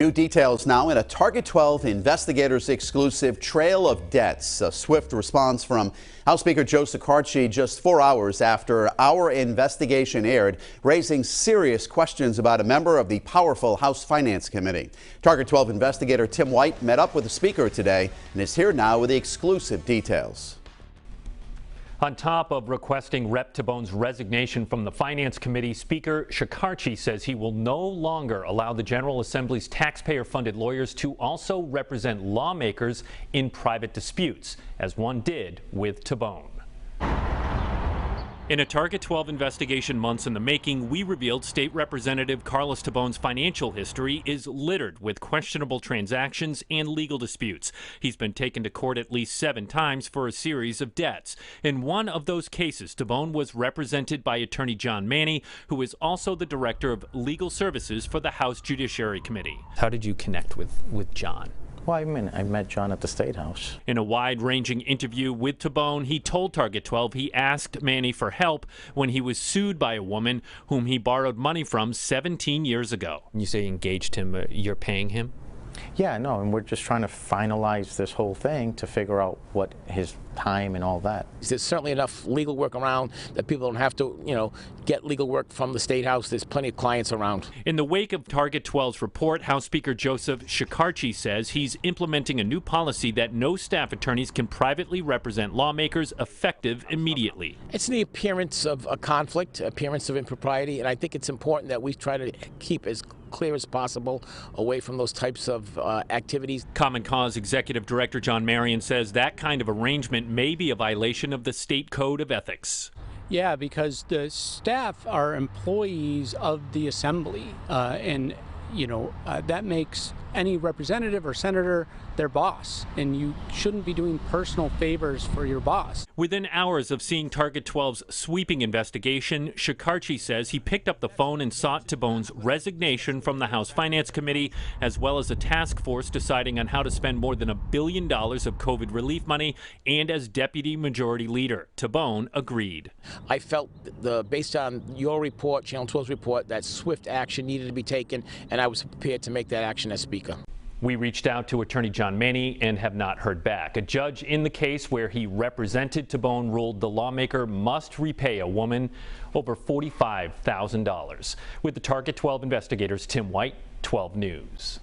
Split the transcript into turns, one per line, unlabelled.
New details now in a Target 12 investigators exclusive trail of debts. A swift response from House Speaker Joe Shekarchi just 4 hours after our investigation aired, raising serious questions about a member of the powerful House Finance Committee. Target 12 investigator Tim White met up with the Speaker today and is here now with the exclusive details.
On top of requesting Rep. Tobon's resignation from the Finance Committee, Speaker Shekarchi says he will no longer allow the General Assembly's taxpayer-funded lawyers to also represent lawmakers in private disputes, as one did with Tobon. In a Target 12 investigation months in the making, we revealed State Representative Carlos Tobon's financial history is littered with questionable transactions and legal disputes. He's been taken to court at least 7 times for a series of debts. In one of those cases, Tobon was represented by attorney John Manny, who is also the director of legal services for the House Judiciary Committee. How did you connect with John?
Well, I met John at the State House.
In a wide-ranging interview with Tobon, he told Target 12 he asked Manny for help when he was sued by a woman whom he borrowed money from 17 years ago. When you say you engaged him, you're paying him?
Yeah, no, and we're just trying to finalize this whole thing to figure out what his time and all that.
There's certainly enough legal work around that people don't have to, get legal work from the State House. There's plenty of clients around.
In the wake of Target 12's report, House Speaker Joseph Shekarchi says he's implementing a new policy that no staff attorneys can privately represent lawmakers, effective immediately.
It's the appearance of a conflict, appearance of impropriety, and I think it's important that we try to keep as clear as possible away from those types of activities.
Common Cause Executive Director John Marion says that kind of arrangement may be a violation of the state code of ethics.
Yeah, because the staff are employees of the assembly, and that makes any representative or senator their boss, and you shouldn't be doing personal favors for your boss.
Within hours of seeing Target 12's sweeping investigation, Shekarchi says he picked up the phone and sought Tobon's resignation from the House Finance Committee, as well as a task force deciding on how to spend more than $1 billion of COVID relief money, and as Deputy Majority Leader. Tobon agreed.
I felt, based on your report, Channel 12's report, that swift action needed to be taken, and I was prepared to make that action as Speaker.
We reached out to attorney John Manny and have not heard back. A judge in the case where he represented Tobon ruled the lawmaker must repay a woman over $45,000. With the Target 12 investigators, Tim White, 12 News.